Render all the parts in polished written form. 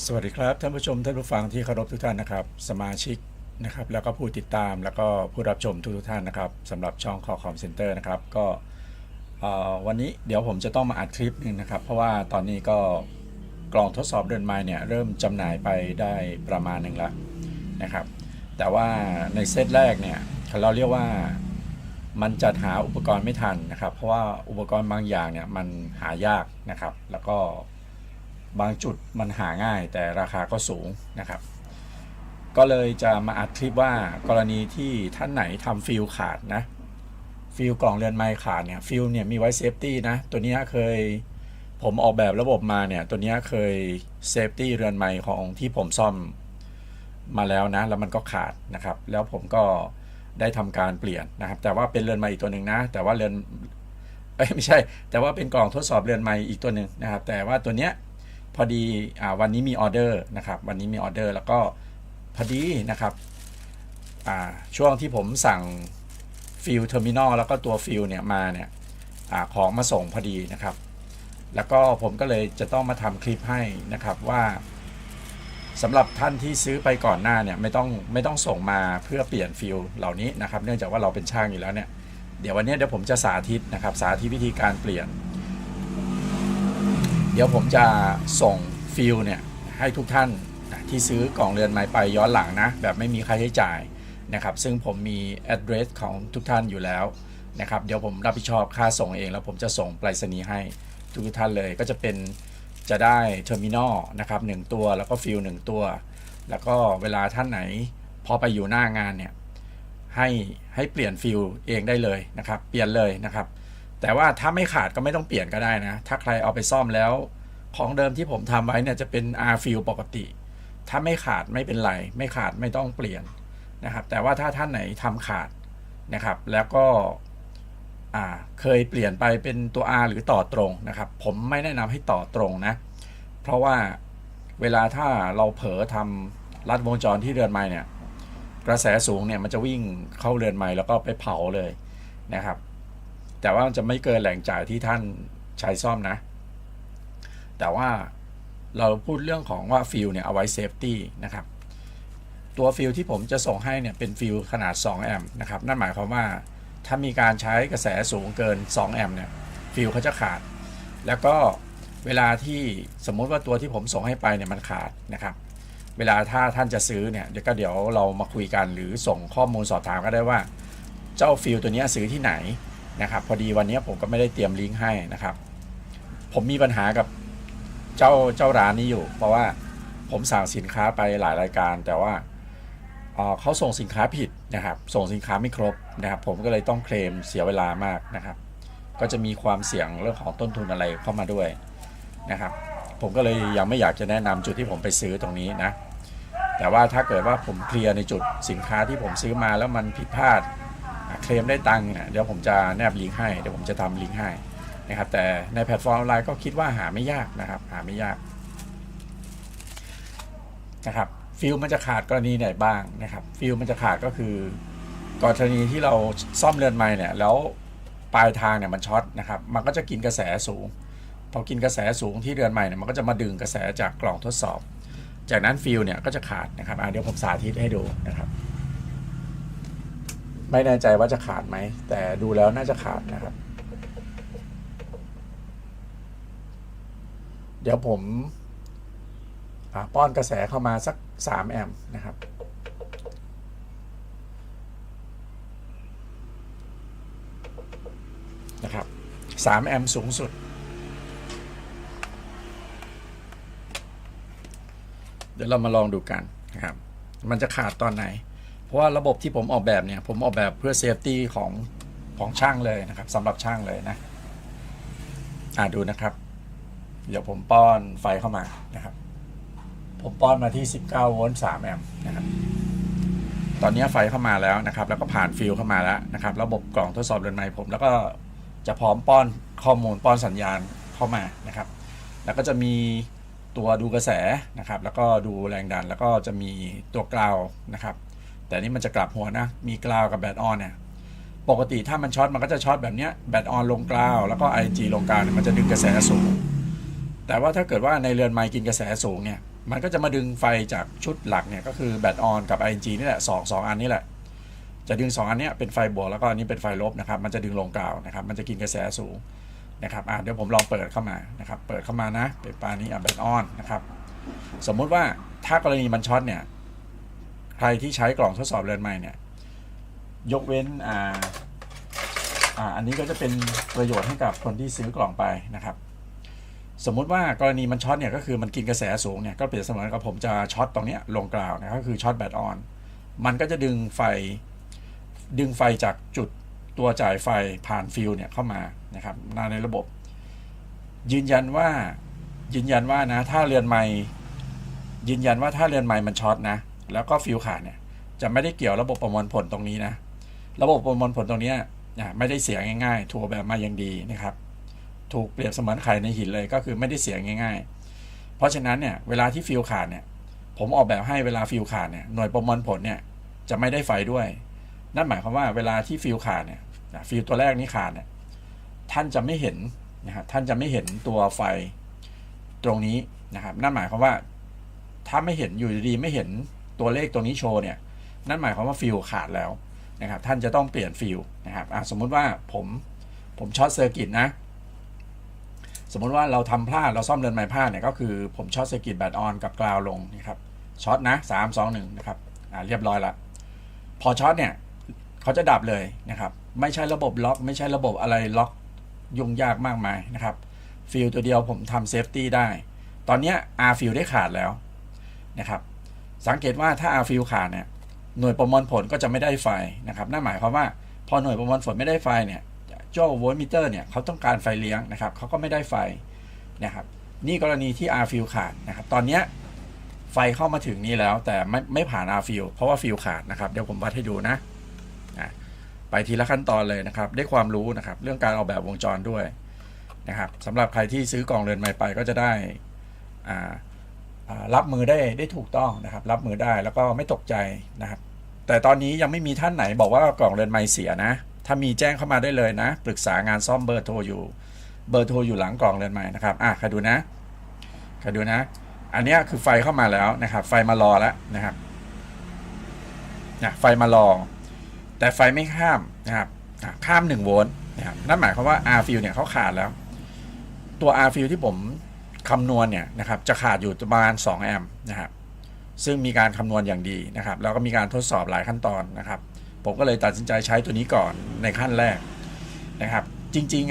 สวัสดีครับท่านผู้ชมท่านผู้ฟังที่เคารพทุกท่านนะครับสมาชิกนะครับแล้วก็ผู้ติดตามแล้วก็ผู้รับชมทุกท่านนะครับสำหรับช่องคอคอมเซ็นเตอร์นะครับก็วันนี้เดี๋ยวผมจะต้องมาอัดคลิปนึงนะครับเพราะว่าตอนนี้ก็กล่องทดสอบเรือนไม้เนี่ยเริ่มจำหน่ายไปได้ประมาณหนึ่งแล้วนะครับแต่ว่าในเซตแรกเนี่ยเราเรียกว่ามันจัดหาอุปกรณ์ไม่ทันนะครับเพราะว่าอุปกรณ์บางอย่างเนี่ยมันหายากนะครับแล้วก็บางจุดมันหาง่ายแต่ราคาก็สูงนะครับก็เลยจะมาอัดคลิปว่ากรณีที่ท่านไหนทำฟิลขาดนะฟิลกล่องเรือนไม้ขาดเนี่ยฟิลเนี่ยมีไว้เซฟตี้นะตัวนี้เคยผมออกแบบระบบมาเนี่ยตัวนี้เคยเซฟตี้เรือนไม้ของที่ผมซ่อมมาแล้วนะแล้วมันก็ขาดนะครับแล้วผมก็ได้ทำการเปลี่ยนนะครับแต่ว่าเป็นเรือนไม้อีกตัวหนึ่งนะแต่ว่าเรือนไม่ใช่แต่ว่าเป็นกล่องทดสอบเรือนไม้อีกตัวหนึ่งนะครับแต่ว่าตัวเนี้ยพอดีวันนี้มีออเดอร์นะครับวันนี้มีออเดอร์แล้วก็พอดีนะครับช่วงที่ผมสั่งฟิลเทอร์มินอลแล้วก็ตัวฟิลเนี่ยมาเนี่ยของมาส่งพอดีนะครับแล้วก็ผมก็เลยจะต้องมาทำคลิปให้นะครับว่าสำหรับท่านที่ซื้อไปก่อนหน้าเนี่ยไม่ต้องส่งมาเพื่อเปลี่ยนฟิลเหล่านี้นะครับเนื่องจากว่าเราเป็นช่างอยู่แล้วเนี่ยเดี๋ยววันนี้เดี๋ยวผมจะสาธิตนะครับสาธิตวิธีการเปลี่ยนเดี๋ยวผมจะส่งฟิลเนี่ยให้ทุกท่านที่ซื้อกล่องเรือนไม้ไปย้อนหลังนะแบบไม่มีค่าใช้จ่ายนะครับซึ่งผมมี address ของทุกท่านอยู่แล้วนะครับเดี๋ยวผมรับผิดชอบค่าส่งเองแล้วผมจะส่งไปรษณีย์ให้ทุกท่านเลยก็จะเป็นจะได้เทอร์มินอลนะครับ1ตัวแล้วก็ฟิล1ตัวแล้วก็เวลาท่านไหนพอไปอยู่หน้างานเนี่ยให้เปลี่ยนฟิลเองได้เลยนะครับเปลี่ยนเลยนะครับแต่ว่าถ้าไม่ขาดก็ไม่ต้องเปลี่ยนก็ได้นะถ้าใครเอาไปซ่อมแล้วของเดิมที่ผมทำไว้เนี่ยจะเป็น R ฟิลปกติถ้าไม่ขาดไม่เป็นไรไม่ขาดไม่ต้องเปลี่ยนนะครับแต่ว่าถ้าท่านไหนทำขาดนะครับแล้วก็เคยเปลี่ยนไปเป็นตัว R หรือต่อตรงนะครับผมไม่แนะนำให้ต่อตรงนะเพราะว่าเวลาถ้าเราเผลอทำลัดวงจรที่เรือนไม้เนี่ยกระแสสูงเนี่ยมันจะวิ่งเข้าเรือนไม้แล้วก็ไปเผาเลยนะครับแต่ว่ามันจะไม่เกินแหล่งจ่ายที่ท่านใช้ซ่อมนะแต่ว่าเราพูดเรื่องของว่าฟิลเนี่ยเอาไว้เซฟตี้นะครับตัวฟิลที่ผมจะส่งให้เนี่ยเป็นฟิลขนาด2แอมป์นะครับนั่นหมายความว่าถ้ามีการใช้กระแสสูงเกิน2แอมป์เนี่ยฟิลเขาจะขาดแล้วก็เวลาที่สมมุติว่าตัวที่ผมส่งให้ไปเนี่ยมันขาดนะครับเวลาถ้าท่านจะซื้อเนี่ยเดี๋ยวเรามาคุยกันหรือส่งข้อมูลสอบถามก็ได้ว่าเจ้าฟิลตัวนี้ซื้อที่ไหนนะครับพอดีวันนี้ผมก็ไม่ได้เตรียมลิงก์ให้นะครับผมมีปัญหากับเจ้าร้านนี้อยู่เพราะว่าผมสั่งสินค้าไปหลายรายการแต่ว่าเขาส่งสินค้าผิดนะครับส่งสินค้าไม่ครบนะครับผมก็เลยต้องเคลมเสียเวลามากนะครับก็จะมีความเสี่ยงเรื่องของต้นทุนอะไรเข้ามาด้วยนะครับผมก็เลยยังไม่อยากจะแนะนำจุดที่ผมไปซื้อตรงนี้นะแต่ว่าถ้าเกิดว่าผมเคลียร์ในจุดสินค้าที่ผมซื้อมาแล้วมันผิดพลาดเคลมได้ตังค์เนี่ยเดี๋ยวผมจะแนบลิงก์ให้เดี๋ยวผมจะทำลิงก์ให้นะครับแต่ในแพลตฟอร์มออนไลน์ก็คิดว่าหาไม่ยากนะครับหาไม่ยากนะครับฟิลมันจะขาดกรณีไหนบ้างนะครับฟิลมันจะขาดก็คือกรณีที่เราซ่อมเรือนไม้เนี่ยแล้วปลายทางเนี่ยมันช็อตนะครับมันก็จะกินกระแสสูงพอกินกระแสสูงที่เรือนไม้เนี่ยมันก็จะมาดึงกระแสจากกล่องทดสอบจากนั้นฟิลเนี่ยก็จะขาดนะครับเดี๋ยวผมสาธิตให้ดูนะครับไม่แน่ใจว่าจะขาดไหมแต่ดูแล้วน่าจะขาดนะครับเดี๋ยวผมป้อนกระแสเข้ามาสัก3แอมป์นะครับ3แอมป์สูงสุดเดี๋ยวเรามาลองดูกันนะครับมันจะขาดตอนไหนเพราะว่าระบบที่ผมออกแบบเนี่ยผมออกแบบเพื่อเซฟตี้ของช่างเลยนะครับสำหรับช่างเลยนะดูนะครับเดี๋ยวผมป้อนไฟเข้ามานะครับผมป้อนมาที่19โวลต์3แอมป์นะครับตอนนี้ไฟเข้ามาแล้วนะครับแล้วก็ผ่านฟิลเข้ามาแล้วนะครับระบบกล่องทดสอบเรือนไม้ผมแล้วก็จะพร้อมป้อนข้อมูลป้อนสัญญาณเข้ามานะครับแล้วก็จะมีตัวดูกระแสนะครับแล้วก็ดูแรงดันแล้วก็จะมีตัวกราวนะครับแต่นี่มันจะกลับหัวนะมีกราวกับแบตออนเนี่ยปกติถ้ามันช็อตมันก็จะช็อตแบบนี้แบตออนลงกราวแล้วก็ IG ลงกราวเนี่ยมันจะดึงกระแสสูงแต่ว่าถ้าเกิดว่าในเรือนไม้กินกระแสสูงเนี่ย มันก็จะมาดึงไฟจากชุดหลักเนี่ยก็คือแบตออนกับ ING นี่แหละสองอันนี้แหละจะดึง2อันนี้เป็นไฟบวกแล้วก็อันนี้เป็นไฟลบนะครับมันจะดึงลงกราวนะครับมันจะกินกระแสสูงนะครับเดี๋ยวผมลองเปิดเข้ามานะครับเปิดเข้ามานะเป็นปานี้แบตออนนะครับสมมุติว่าถ้ากรณีมันช็อตเนี่ยใครที่ใช้กล่องทดสอบเรือนไม้เนี่ยยกเว้นอันนี้ก็จะเป็นประโยชน์ให้กับคนที่ซื้อกล่องไปนะครับสมมุติว่ากรณีมันช็อตเนี่ยก็คือมันกินกระแสสูงเนี่ยก็เปรียบเสมือนกับผมจะช็อตตรงนี้ลงกราวนะก็คือช็อตแบตออนมันก็จะดึงไฟจากจุดตัวจ่ายไฟผ่านฟิลเนี่ยเข้ามานะครับในระบบยืนยันว่านะถ้าเรือนไม้ยืนยันว่าถ้าเรือนไม้มันช็อตนะแล้วก็ฟิลขาดเนี่ยจะไม่ได้เกี่ยวระบบประมวลผลตรงนี้นะระบบประมวลผลตรงนี้ไม่ได้เสียง่ายๆถูกแบบมาอย่างดีนะครับถูกเปรียบเสมือนไข่ในหินเลยก็คือไม่ได้เสียง่ายๆเพราะฉะนั้นเนี่ยเวลาที่ฟิลขาดเนี่ยผมออกแบบให้เวลาฟิลขาดเนี่ยหน่วยประมวลผลเนี่ยจะไม่ได้ไฟด้วยนั่นหมายความว่าเวลาที่ฟิลขาดเนี่ยฟิลตัวแรกนี้ขาดเนี่ยท่านจะไม่เห็นนะครับท่านจะไม่เห็นตัวไฟตรงนี้นะครับนั่นหมายความว่าถ้าไม่เห็นอยู่ดีๆไม่เห็นตัวเลขตรงนี้โชว์เนี่ยนั่นหมายความว่าฟิลขาดแล้วนะครับท่านจะต้องเปลี่ยนฟิลนะครับสมมุติว่าผมช็อตเซอร์กิตนะสมมุติว่าเราทำพลาดเราซ่อมเรือนไม้พลาดเนี่ยก็คือผมช็อตเซอร์กิตแบตออนกับกราวลงนะครับช็อตนะ3 2 1นะครับเรียบร้อยละพอช็อตเนี่ยเขาจะดับเลยนะครับไม่ใช่ระบบล็อกไม่ใช่ระบบอะไรล็อกยุ่งยากมากมายนะครับฟิลตัวเดียวผมทำเซฟตี้ได้ตอนนี้ R ฟิลได้ขาดแล้วนะครับสังเกตว่าถ้า R ฟิลขาดเนี่ยหน่วยประมวลผลก็จะไม่ได้ไฟนะครับนั่นหมายความว่าพอหน่วยประมวลผลไม่ได้ไฟเนี่ยเจ้าโวลต์มิเตอร์เนี่ยเขาต้องการไฟเลี้ยงนะครับเขาก็ไม่ได้ไฟนะครับนี่กรณีที่ R ฟิลขาดนะครับตอนนี้ไฟเข้ามาถึงนี้แล้วแต่ไม่ผ่าน R ฟิลเพราะว่าฟิลขาดนะครับเดี๋ยวผมวัดให้ดูนะไปทีละขั้นตอนเลยนะครับได้ความรู้นะครับเรื่องการออกแบบวงจรด้วยนะครับสำหรับใครที่ซื้อกล่องเรือนไม้ไปก็จะได้รับมือได้ถูกต้องนะครับรับมือได้แล้วก็ไม่ตกใจนะครับแต่ตอนนี้ยังไม่มีท่านไหนบอกว่ากล่องเรือนไม้เสียนะถ้ามีแจ้งเข้ามาได้เลยนะปรึกษางานซ่อมเบอร์โทรอยู่หลังกล่องเรือนไม้นะครับใครดูนะอันนี้คือไฟเข้ามาแล้วนะครับไฟมารอแล้วนะครับไฟมารอแต่ไฟไม่ข้ามนะครับข้าม1 โวลต์นะครับนั่นหมายความว่า R fill เนี่ยเขาขาดแล้วตัว R fill ที่ผมคำนวณเนี่ยนะครับจะขาดอยู่ประมาณ2 แอมป์นะครับซึ่งมีการคำนวณอย่างดีนะครับแล้วก็มีการทดสอบหลายขั้นตอนนะครับผมก็เลยตัดสินใจใช้ตัวนี้ก่อนในขั้นแรกนะครับจริ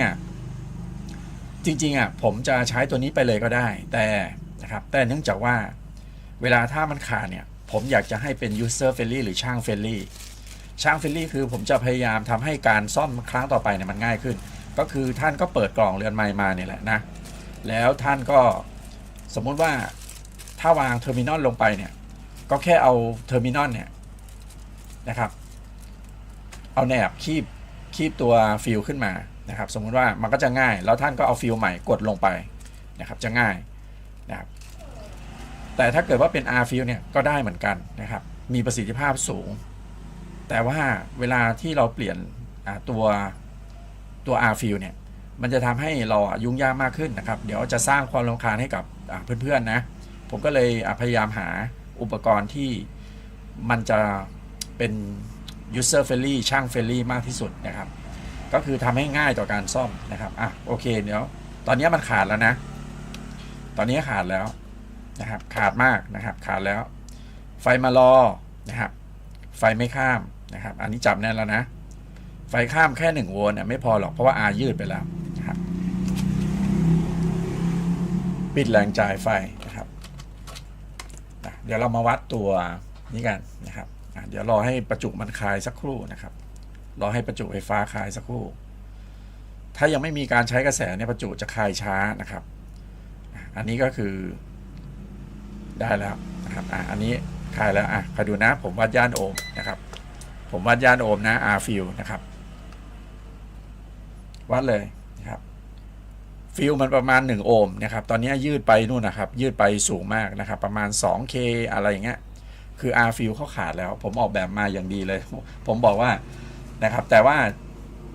งๆผมจะใช้ตัวนี้ไปเลยก็ได้แต่นะครับแต่เนื่องจากว่าเวลาถ้ามันขาดเนี่ยผมอยากจะให้เป็น user friendly หรือช่าง friendlyคือผมจะพยายามทำให้การซ่อมครั้งต่อไปเนี่ยมันง่ายขึ้นก็คือท่านก็เปิดกล่องเรือนไม้มาเนี่ยแหละนะแล้วท่านก็สมมุติว่าถ้าวางเทอร์มินอลลงไปเนี่ยก็แค่เอาเทอร์มินอลเนี่ยนะครับเอาแหนบคีบตัวฟิลขึ้นมานะครับสมมุติว่ามันก็จะง่ายแล้วท่านก็เอาฟิลใหม่กดลงไปนะครับจะง่ายนะครับแต่ถ้าเกิดว่าเป็น R fill เนี่ยก็ได้เหมือนกันนะครับมีประสิทธิภาพสูงแต่ว่าเวลาที่เราเปลี่ยนตัว R fill เนี่ยมันจะทำให้เรายุ่งยากมากขึ้นนะครับเดี๋ยวจะสร้างความรำคาญให้กับเพื่อนๆนะผมก็เลยพยายามหาอุปกรณ์ที่มันจะเป็น user friendly ช่าง friendly มากที่สุดนะครับก็คือทำให้ง่ายต่อการซ่อมนะครับโอเคเดี๋ยวตอนนี้มันขาดแล้วนะตอนนี้ขาดแล้วนะครับขาดมากนะครับขาดแล้วไฟมารอนะครับไฟไม่ข้ามนะครับอันนี้จับแน่นแล้วนะไฟข้ามแค่1 โวลต์ไม่พอหรอกเพราะว่า R ยืดไปแล้วนะครับปิดแรงจ่ายไฟนะครับเดี๋ยวเรามาวัดตัวนี้กันนะครับเดี๋ยวรอให้ประจุมันคลายสักครู่นะครับรอให้ประจุไฟฟ้าคลายสักครู่ถ้ายังไม่มีการใช้กระแสเนี่ยประจุจะคลายช้านะครับอันนี้ก็คือได้แล้วนะครับอันนี้คลายแล้วคอยดูนะผมวัดย่านโอห์มนะครับผมวัดย่านโอห์มนะ R fill นะครับวัดเลยนะครับฟิลมันประมาณ1 โอห์มนะครับตอนนี้ยืดไปนู่นนะครับยืดไปสูงมากนะครับประมาณ 2K อะไรอย่างเงี้ยคือ R fill เขาขาดแล้วผมออกแบบมาอย่างดีเลยผมบอกว่านะครับแต่ว่า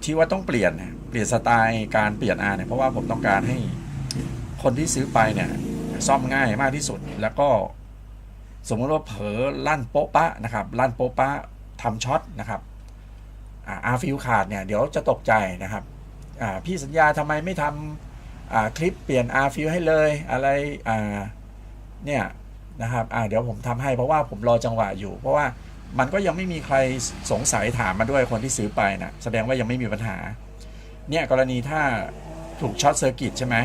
ที่ว่าต้องเปลี่ยนสไตล์การเปลี่ยน R เนี่ยเพราะว่าผมต้องการให้คนที่ซื้อไปเนี่ย ซ่อมง่ายมากที่สุดแล้วก็สมมติว่าเผลอลั่นโป๊ะปะนะครับลั่นโป๊ะปะทำช็อตนะครับอาร์ฟิลขาดเนี่ยเดี๋ยวจะตกใจนะครับพี่สัญญาทำไมไม่ทำคลิปเปลี่ยนอาร์ฟิลให้เลยอะไรเนี่ยนะครับเดี๋ยวผมทำให้เพราะว่าผมรอจังหวะอยู่เพราะว่ามันก็ยังไม่มีใครสงสัยถามมาด้วยคนที่ซื้อไปนะแสดงว่ายังไม่มีปัญหาเนี่ยกรณีถ้าถูกช็อตเซอร์กิตใช่ไหม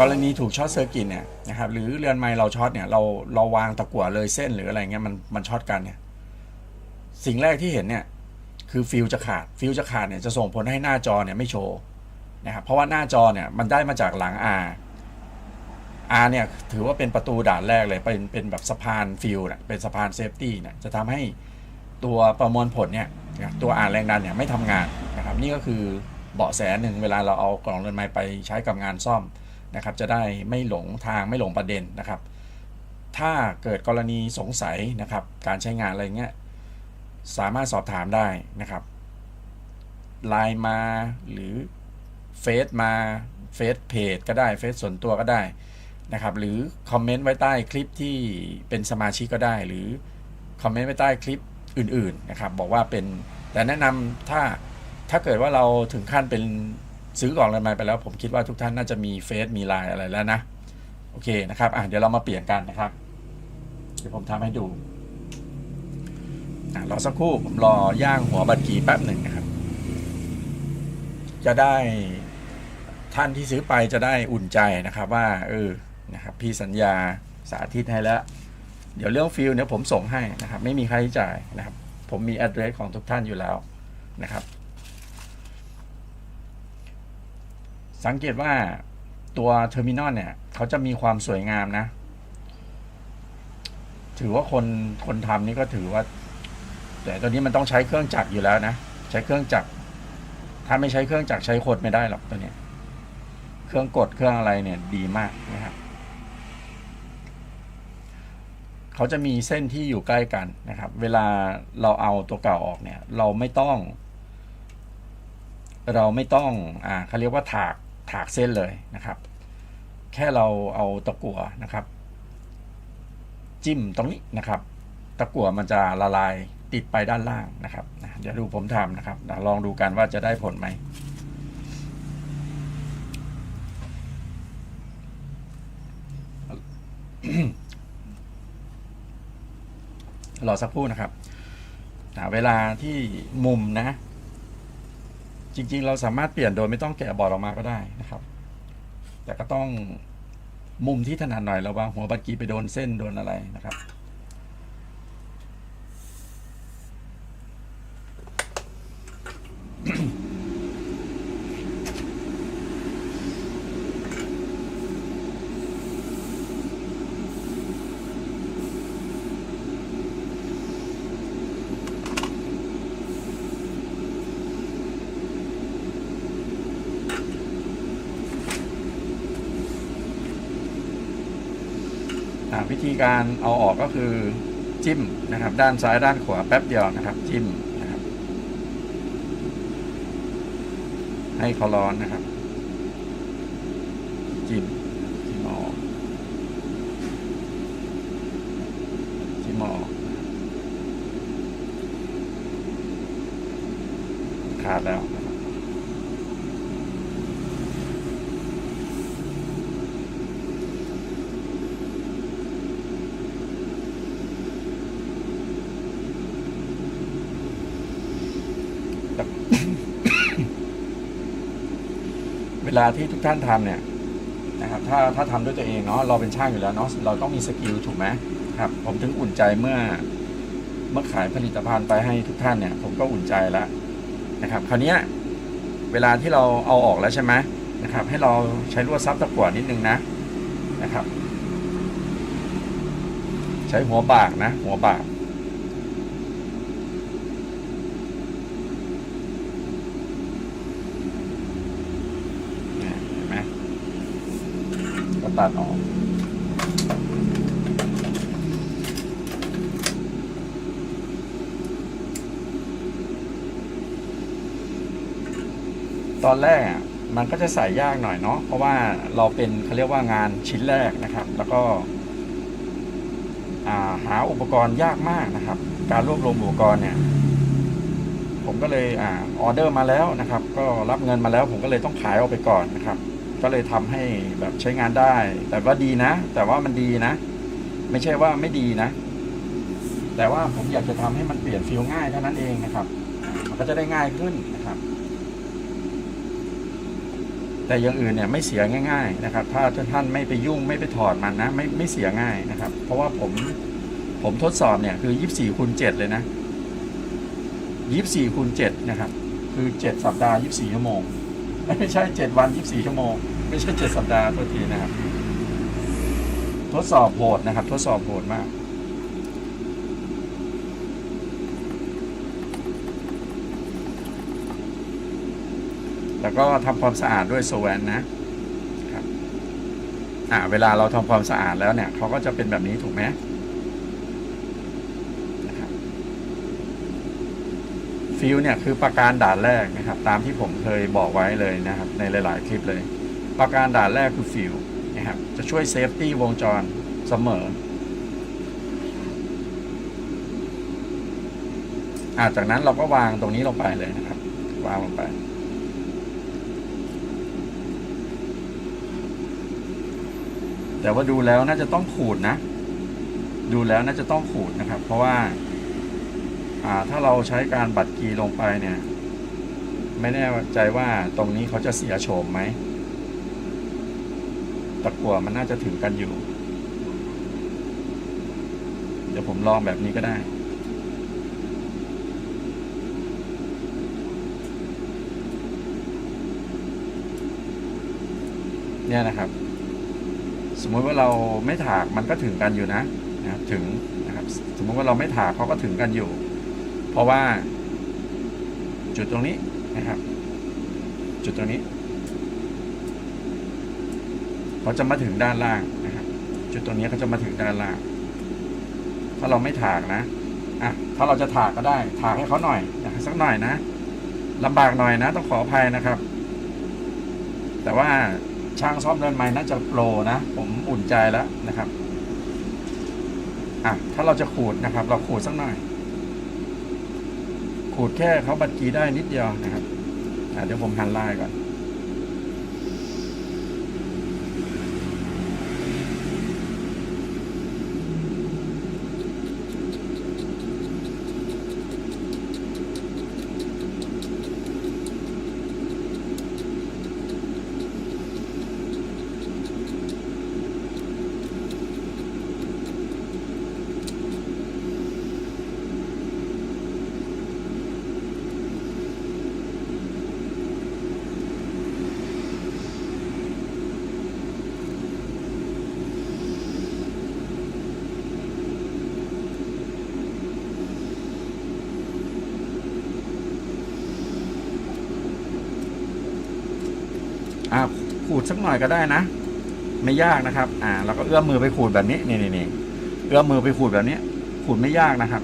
กรณีถูกช็อตเซอร์กิตเนี่ยนะครับหรือเรือนไมค์เราช็อตเนี่ยเราวางตะกั่วเลยเส้นหรืออะไรเงี้ยมันช็อตกันเนี่ยสิ่งแรกที่เห็นเนี่ยคือฟิลจะขาดเนี่ยจะส่งผลให้หน้าจอเนี่ยไม่โชว์นะครับเพราะว่าหน้าจอเนี่ยมันได้มาจากหลัง R เนี่ยถือว่าเป็นประตูด่านแรกเลยเป็นแบบสะพานฟิลนะเป็นสะพานเซฟตี้เนี่ยจะทำให้ตัวประมวลผลเนี่ยตัวอ่านแรงดันเนี่ยไม่ทำงานนะครับนี่ก็คือเบาะแสหนึ่งเวลาเราเอากล่องเรือนไม้ไปใช้กับงานซ่อมนะครับจะได้ไม่หลงทางไม่หลงประเด็นนะครับถ้าเกิดกรณีสงสัยนะครับการใช้งานอะไรเงี้ยสามารถสอบถามได้นะครับไลน์มาหรือเฟซมาเฟซเพจก็ได้เฟซส่วนตัวก็ได้นะครับหรือคอมเมนต์ไว้ใต้คลิปที่เป็นสมาชิกก็ได้หรือคอมเมนต์ไว้ใต้คลิปอื่นๆนะครับบอกว่าเป็นแต่แนะนำถ้าเกิดว่าเราถึงขั้นเป็นซื้อกล่องเรือนไม้ไปแล้วผมคิดว่าทุกท่านน่าจะมีเฟซมีไลน์อะไรแล้วนะโอเคนะครับเดี๋ยวเรามาเปลี่ยนกันนะครับเดี๋ยวผมทำให้ดูรอสักครู่ผมรอย่างหัวบัตรกีแป๊บหนึ่งนะครับจะได้ท่านที่ซื้อไปจะได้อุ่นใจนะครับว่านะครับพี่สัญญาสาธิตให้แล้วเดี๋ยวเรื่องฟิลเนี่ยผมส่งให้นะครับไม่มีค่าใช้จ่ายนะครับผมมี address ของทุกท่านอยู่แล้วนะครับสังเกตว่าตัวเทอร์มินอลเนี่ยเขาจะมีความสวยงามนะถือว่าคนทำนี่ก็ถือว่าแต่ตัวนี้มันต้องใช้เครื่องจักรอยู่แล้วนะใช้เครื่องจักรถ้าไม่ใช้เครื่องจักรใช้คนไม่ได้หรอกตัวนี้เครื่องกดเครื่องอะไรเนี่ยดีมากนะครับเขาจะมีเส้นที่อยู่ใกล้กันนะครับเวลาเราเอาตัวเก่าออกเนี่ยเราไม่ต้องเขาเรียกว่าถากเส้นเลยนะครับแค่เราเอาตะกั่วนะครับจิ้มตรงนี้นะครับตะกั่วมันจะละลายติดไปด้านล่างนะครับเดี๋ยวดูผมทำนะครับลองดูกันว่าจะได้ผลไหมรอสักครู่นะครับเวลาที่มุมนะจริงๆเราสามารถเปลี่ยนโดยไม่ต้องแกะบอร์ดออกมาก็ได้นะครับแต่ก็ต้องมุมที่ถนัดหน่อยระวังหัวบัตรกีไปโดนเส้นโดนอะไรนะครับวิธีการเอาออกก็คือจิ้มนะครับด้านซ้ายด้านขวาแป๊บเดียวนะครับจิ้มนะครับให้เขาร้อนนะครับจิ้มออกจิ้มออกขาดแล้วเวลาที่ทุกท่านทำเนี่ยนะครับถ้าทำด้วยตัวเองเนาะเราเป็นช่างอยู่แล้วเนาะเราต้องมีสกิลถูกไหมครับผมถึงอุ่นใจเมื่อขายผลิตภัณฑ์ไปให้ทุกท่านเนี่ยผมก็อุ่นใจแล้วนะครับคราวนี้เวลาที่เราเอาออกแล้วใช่ไหมนะครับให้เราใช้ลวดซับตะกั่วนิดนึงนะครับใช้หัวบากนะหัวบากตัดออกตอนแรก มันก็จะใส่ยากหน่อยเนาะเพราะว่าเราเป็นเขาเรียกว่างานชิ้นแรกนะครับ แล้วก็หาอุปกรณ์ยากมากนะครับ การรวบรวมอุปกรณ์เนี่ยผมก็เลยออเดอร์มาแล้วนะครับ ก็รับเงินมาแล้วผมก็เลยต้องขายออกไปก่อนนะครับ ก็เลยทำให้แบบใช้งานได้ แต่ว่าดีนะ แต่ว่ามันดีนะ ไม่ใช่ว่าไม่ดีนะ แต่ว่าผมอยากจะทำให้มันเปลี่ยนฟิลง่ายเท่านั้นเองนะครับมันก็จะได้ง่ายขึ้นนะครับ แต่อย่างอื่นเนี่ยไม่เสียง่ายๆนะครับถ้าท่านไม่ไปยุ่งไม่ไปถอดมันนะไม่เสียง่ายนะครับ เพราะว่าผมทดสอบเนี่ยคือ24x7เลยนะ24x7นะครับคือ7สัปดาห์24ชั่วโมงไม่ใช่7วัน24ชั่วโมงไม่ใช่7สัปดาห์ตัวทีนะครับทดสอบโหดนะครับทดสอบโหดมากแล้วก็ทำความสะอาดด้วยโซแวนนะครับเวลาเราทำความสะอาดแล้วเนี่ยเขาก็จะเป็นแบบนี้ถูกไหมนะครับฟิลเนี่ยคือประการด่านแรกนะครับตามที่ผมเคยบอกไว้เลยนะครับในหลายๆคลิปเลยประการด่านแรกคือฟิลนะครับจะช่วยเซฟตี้วงจรเสมอจากนั้นเราก็วางตรงนี้ลงไปเลยนะครับวางลงไปแต่ว่าดูแล้วน่าจะต้องขูดนะดูแล้วน่าจะต้องขูดนะครับเพราะว่าถ้าเราใช้การบัดกีลงไปเนี่ยไม่แน่ใจว่าตรงนี้เขาจะเสียโฉมไหมตะกั่วมันน่าจะถึงกันอยู่เดี๋ยวผมลองแบบนี้ก็ได้เนี่ยนะครับสมมติว่าเราไม่ถากมันก็ถึงกันอยู่นะครับถึงนะครับสมมติว่าเราไม่ถากเขาก็ถึงกันอยู่เพราะว่าจุดตรงนี้นะครับจุดตรงนี้เขาจะมาถึงด้านล่างนะครับจุดตรงนี้เขาจะมาถึงด้านล่างถ้าเราไม่ถากนะถ้าเราจะถากก็ได้ถากให้เขาหน่อยสักหน่อยนะลำบากหน่อยนะต้องขออภัยนะครับแต่ว่าช่างซ่อมเรือนไม้น่าจะโปรนะผมอุ่นใจแล้วนะครับถ้าเราจะขูดนะครับเราขูดสักหน่อยขูดแค่เขาบัดกีได้นิดเดียวนะครับเดี๋ยวผมหันลายก่อนขูดสักหน่อยก็ได้นะไม่ยากนะครับเราก็เอื้อมมือไปขูดแบบนี้นี่เอื้อมมือไปขูดแบบนี้ขูดไม่ยากนะครับ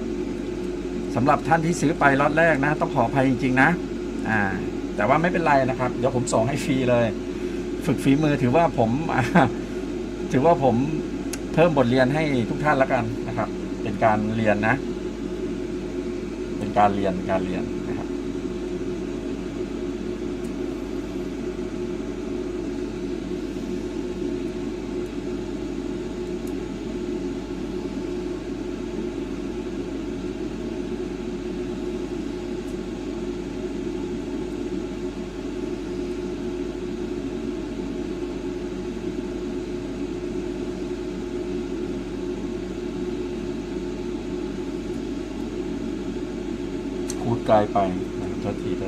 สำหรับท่านที่ซื้อไปล็อตแรกนะต้องขออภัยจริงๆนะแต่ว่าไม่เป็นไรนะครับเดี๋ยวผมส่งให้ฟรีเลยฝึกฝีมือถือว่าผมเพิ่มบทเรียนให้ทุกท่านแล้วกันนะครับเป็นการเรียนนะเป็นการเรียนนะครับขูดไกลไปโทษทีไ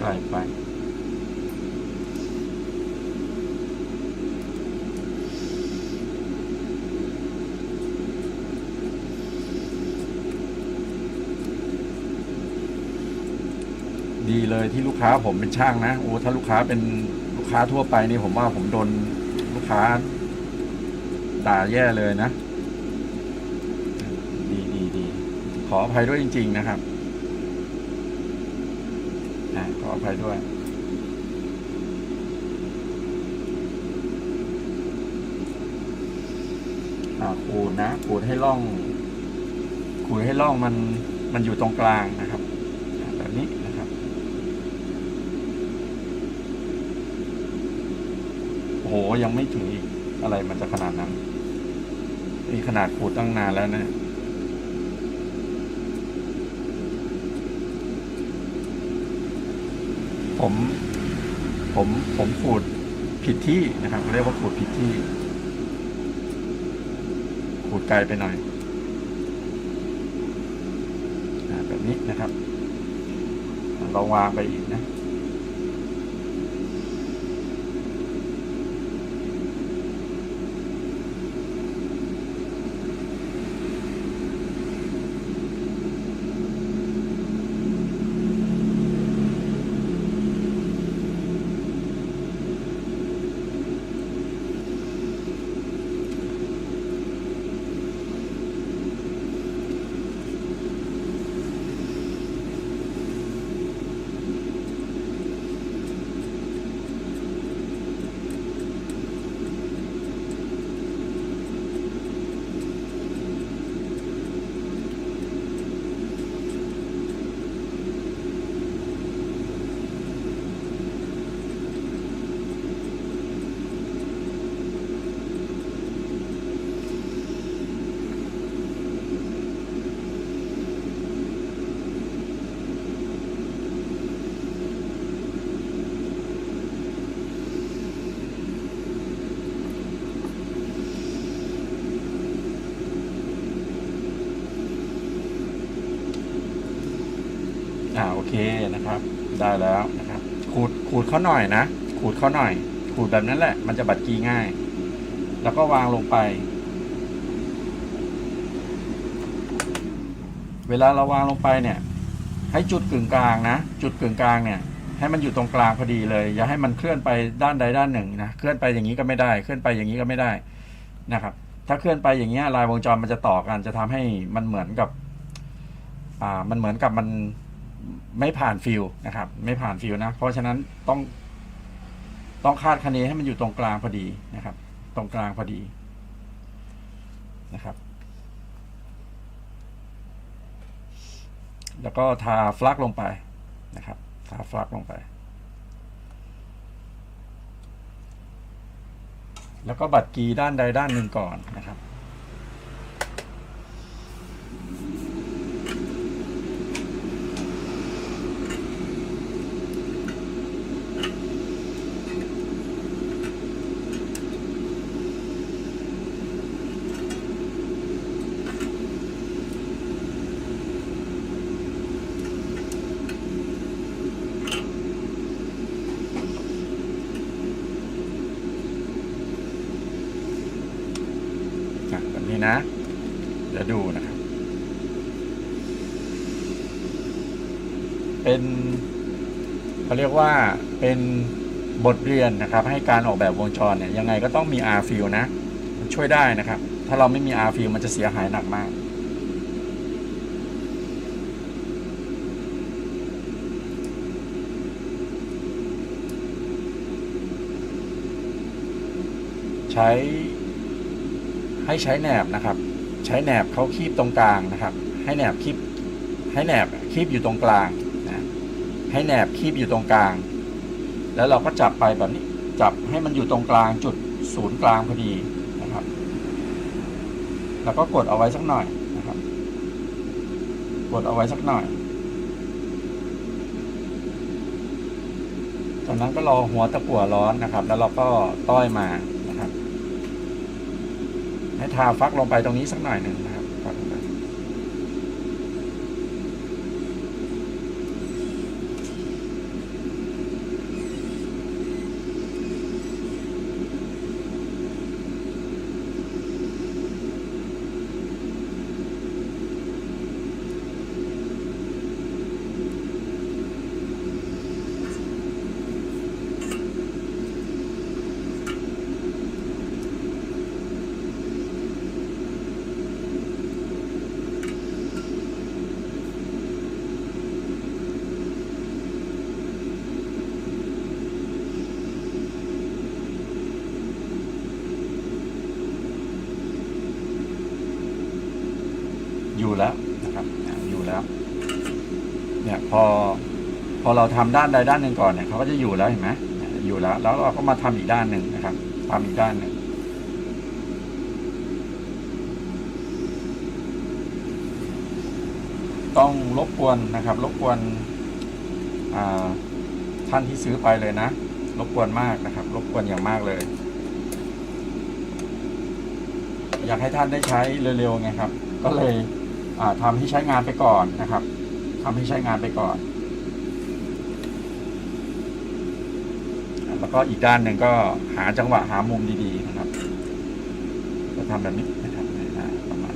กลไปดีเลยที่ลูกค้าผมเป็นช่างนะถ้าลูกค้าเป็นลูกค้าทั่วไปนี่ผมว่าผมโดนลูกค้าด่าแย่เลยนะ ขออภัยด้วยจริงๆนะครับขออภัยด้วยขูดนะขูดให้ร่องมันอยู่ตรงกลางนะครับแบบนี้นะครับโอ้โหยังไม่ถึงอีกอะไรมันจะขนาดนั้นนี่ขนาดขูดตั้งนานแล้วนะผมขูดผิดที่นะครับเรียกว่าขูดผิดที่ขูดไกลไปหน่อยแบบนี้นะครับเราวางไปอีกนะโอเคนะครับได้แล้วนะครับขูดเขาหน่อยนะขูดเขาหน่อยขูดแบบนั้นแหละมันจะบัดกี้ง่ายแล้วก็วางลงไปเวลาเราวางลงไปเนี่ยให้จุดกึ่งกลางนะจุดกึ่งกลางเนี่ยให้มันอยู่ตรงกลางพอดีเลยอย่าให้มันเคลื่อนไปด้านใดด้านหนึ่งนะเคลื่อนไปอย่างนี้ก็ไม่ได้เคลื่อนไปอย่างนี้ก็ไม่ได้นะครับถ้าเคลื่อนไปอย่างเงี้ยลายวงจรมันจะต่อกันจะทำให้มันเหมือนกับมันไม่ผ่านฟิลนะครับไม่ผ่านฟิลนะเพราะฉะนั้นต้องคาดคะเนให้มันอยู่ตรงกลางพอดีนะครับตรงกลางพอดีนะครับแล้วก็ทาฟลักลงไปนะครับทาฟลักลงไปแล้วก็บัดกีด้านใดด้านหนึ่งก่อนนะครับแบบนี้นะเดี๋ยวดูนะครับเขาเรียกว่าเป็นบทเรียนนะครับให้การออกแบบวงจรเนี่ยยังไงก็ต้องมี R fill นะมันช่วยได้นะครับถ้าเราไม่มี R fill มันจะเสียหายหนักมากให้ใช้แหนบนะครับใช้แหนบเขาคีบตรงกลางนะครับให้แหนบคีบอยู่ตรงกลางนะให้แหนบคีบอยู่ตรงกลางแล้วเราก็จับไปแบบนี้จับให้มันอยู่ตรงกลางจุดศูนย์กลางพอดีนะครับแล้วก็กดเอาไว้สักหน่อยนะครับกดเอาไว้สักหน่อยจากนั้นก็รอหัวตะกั่วร้อนนะครับแล้วเราก็ต้อยมานะครับให้ทาฟักลงไปตรงนี้สักหน่อยหนึ่งนะครับฟักลงไป อยู่แล้วนะครับอยู่แล้วเนี่ยพอเราทำด้านใดด้านหนึ่งก่อนเนี่ยเขาก็จะอยู่แล้วเห็นไหมอยู่แล้วเราก็มาทำอีกด้านหนึ่งนะครับทำอีกด้านหนึ่งต้องรบกวนนะครับรบกวนท่านที่ซื้อไปเลยนะรบกวนมากนะครับรบกวนอย่างมากเลยอยากให้ท่านได้ใช้เร็วๆไงครับก็เลยทำให้ใช้งานไปก่อนนะครับทำให้ใช้งานไปก่อนแล้วก็อีกด้านหนึ่งก็หาจังหวะหามุมดีๆนะครับก็ทำแบบนี้นะครับประมาณ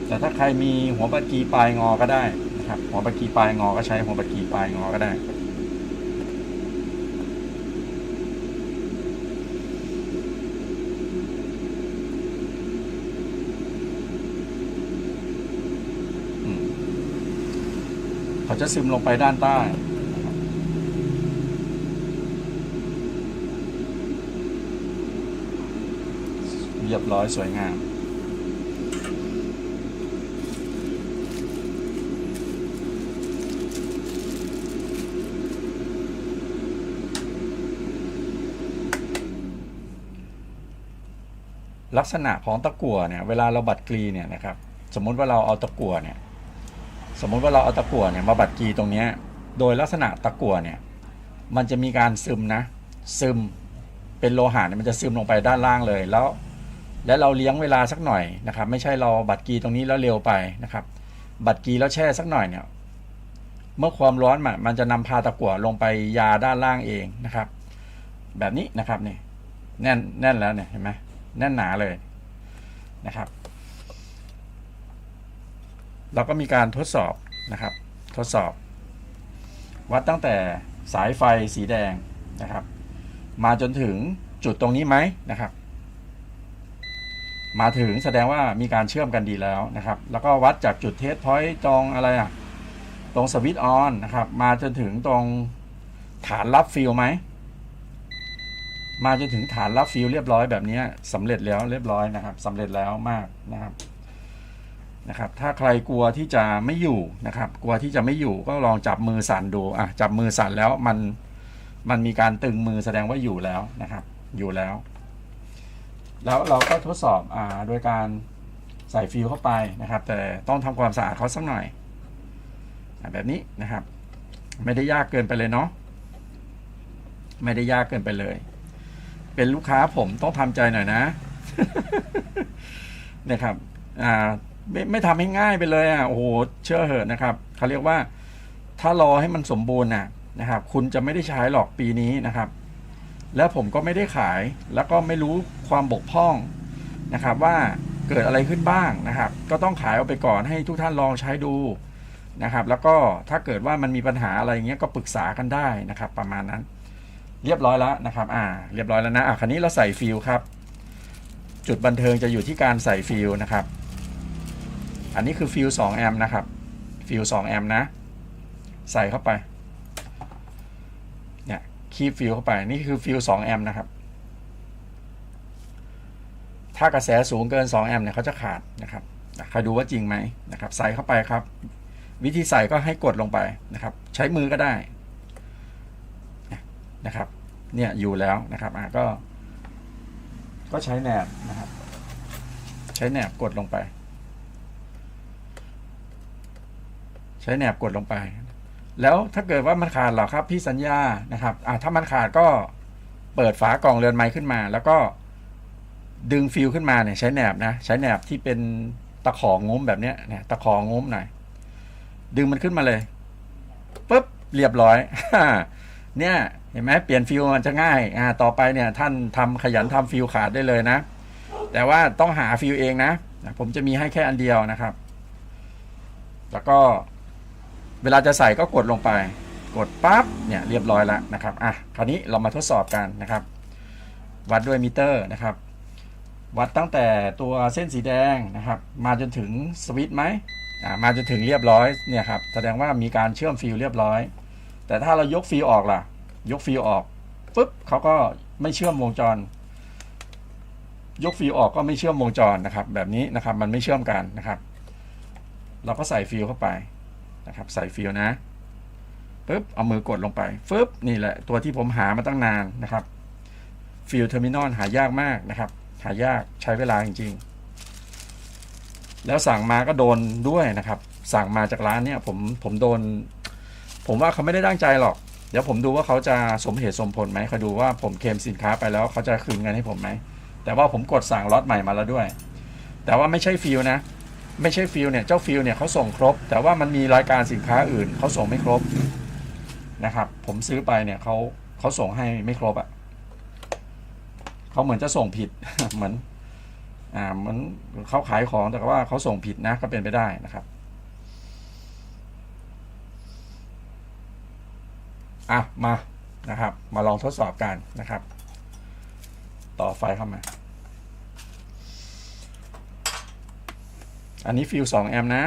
แต่ถ้าใครมีหัวบัดกีปลายงอก็ได้นะครับหัวบัดกีปลายงอก็ใช้หัวบัดกีปลายงอก็ได้เขาจะซึมลงไปด้านใต้เรียบร้อยสวยงามลักษณะของตะกั่วเนี่ยเวลาเราบัดกรีเนี่ยนะครับสมมุติว่าเราเอาตะกั่วเนี่ยมาบัดกรีตรงนี้โดยลักษณะตะกั่วเนี่ยมันจะมีการซึมนะซึมเป็นโลหะเนี่ยมันจะซึมลงไปด้านล่างเลยแล้วเราเลี้ยงเวลาสักหน่อยนะครับไม่ใช่เราบัดกรีตรงนี้แล้วเร็วไปนะครับบัดกรีแล้วแช่สักหน่อยเนี่ยเมื่อความร้อนมันจะนำพาตะกั่วลงไปยาด้านล่างเองนะครับแบบนี้นะครับนี่แน่นแล้วเนี่ยเห็นไหมแน่นหนาเลยนะครับเราก็มีการทดสอบนะครับทดสอบวัดตั้งแต่สายไฟสีแดงนะครับมาจนถึงจุดตรงนี้ไหมนะครับมาถึงแสดงว่ามีการเชื่อมกันดีแล้วนะครับแล้วก็วัดจากจุดเทสพอยต์ตรงอะไรตรงสวิตช์ออนนะครับมาจนถึงตรงฐานรับฟิลไหมมาจนถึงฐานรับฟิลเรียบร้อยแบบนี้สำเร็จแล้วเรียบร้อยนะครับสำเร็จแล้วมากนะครับถ้าใครกลัวที่จะไม่อยู่นะครับกลัวที่จะไม่อยู่ก็ลองจับมือสั่นดูจับมือสั่นแล้วมันมีการตึงมือแสดงว่าอยู่แล้วนะครับอยู่แล้วเราก็ทดสอบโดยการใส่ฟิลเข้าไปนะครับแต่ต้องทำความสะอาดเขาสักหน่อยแบบนี้นะครับไม่ได้ยากเกินไปเลยเนาะไม่ได้ยากเกินไปเลยเป็นลูกค้าผมต้องทำใจหน่อยนะ นะครับไม่ทำให้ง่ายไปเลยโอ้โหเชื่อเหอะนะครับเขาเรียกว่าถ้ารอให้มันสมบูรณ์นะครับคุณจะไม่ได้ใช้หรอกปีนี้นะครับแล้วผมก็ไม่ได้ขายแล้วก็ไม่รู้ความบกพร่องนะครับว่าเกิดอะไรขึ้นบ้างนะครับก็ต้องขายเอาไปก่อนให้ทุกท่านลองใช้ดูนะครับแล้วก็ถ้าเกิดว่ามันมีปัญหาอะไรเงี้ยก็ปรึกษากันได้นะครับประมาณนั้นเรียบร้อยแล้วนะครับเรียบร้อยแล้วนะคราวนี้เราใส่ฟิลครับจุดบันเทิงจะอยู่ที่การใส่ฟิลนะครับอันนี้คือฟิล2 แอมป์นะครับฟิล2 แอมป์นะใส่เข้าไปเนี่ยคีบฟิลเข้าไปนี่คือฟิล2 แอมป์นะครับถ้ากระแสสูงเกิน2 แอมป์เนี่ยเขาจะขาดนะครับใครดูว่าจริงไหมนะครับใส่เข้าไปครับวิธีใส่ก็ให้กดลงไปนะครับใช้มือก็ได้นะครับเนี่ยอยู่แล้วนะครับก็ใช้แหนบนะครับใช้แหนบกดลงไปใช้แหนบกดลงไปแล้วถ้าเกิดว่ามันขาดหรอครับพี่สัญญานะครับถ้ามันขาดก็เปิดฝากล่องเรือนไม้ขึ้นมาแล้วก็ดึงฟิลขึ้นมาเนี่ยใช้แหนบนะใช้แหนบที่เป็นตะของงุ้มแบบเนี้ยเนี่ยตะของงุ้มหน่อยดึงมันขึ้นมาเลยปุ๊บเรียบร้อย เนี่ยเห็นไหมเปลี่ยนฟิลมันจะง่ายต่อไปเนี่ยท่านขยันทำฟิลขาดได้เลยนะแต่ว่าต้องหาฟิลเองนะผมจะมีให้แค่อันเดียวนะครับแล้วก็เวลาจะใส่ก็กดลงไปกดปั๊บเนี่ยเรียบร้อยแล้วนะครับคราวนี้เรามาทดสอบกันนะครับวัดด้วยมิเตอร์นะครับวัดตั้งแต่ตัวเส้นสีแดงนะครับมาจนถึงสวิตช์ไหมมาจนถึงเรียบร้อยเนี่ยครับแสดงว่ามีการเชื่อมฟิลเรียบร้อยแต่ถ้าเรายกฟิลออกล่ะยกฟิลออกปุ๊บเขาก็ไม่เชื่อมวงจร ยกฟิลออกก็ไม่เชื่อมวงจรนะครับแบบนี้นะครับมันไม่เชื่อมกันนะครับเราก็ใส่ฟิลเข้าไปนะครับใส่ฟิลนะปึ๊บเอามือกดลงไปฟึบนี่แหละตัวที่ผมหามาตั้งนานนะครับฟิลเทอร์มินอลหายากมากนะครับหายากใช้เวลาจริงๆแล้วสั่งมาก็โดนด้วยนะครับสั่งมาจากร้านเนี่ยผมโดนผมว่าเขาไม่ได้ตั้งใจหรอกเดี๋ยวผมดูว่าเขาจะสมเหตุสมผลไหมเขาดูว่าผมเคลมสินค้าไปแล้วเขาจะคืนเงินให้ผมไหมแต่ว่าผมกดสั่งล็อตใหม่มาแล้วด้วยแต่ว่าไม่ใช่ฟิลนะไม่ใช่ฟิลเนี่ยเจ้าฟิลเนี่ยเขาส่งครบแต่ว่ามันมีรายการสินค้าอื่นเขาส่งไม่ครบนะครับผมซื้อไปเนี่ยเขาส่งให้ไม่ครบอ่ะเขาเหมือนจะส่งผิด เหมือนเขาขายของแต่ว่าเขาส่งผิดนะก็เป็นไปได้นะครับมานะครับมาลองทดสอบกันนะครับต่อไฟเข้ามาอันนี้ฟิล2 แอมป์นะ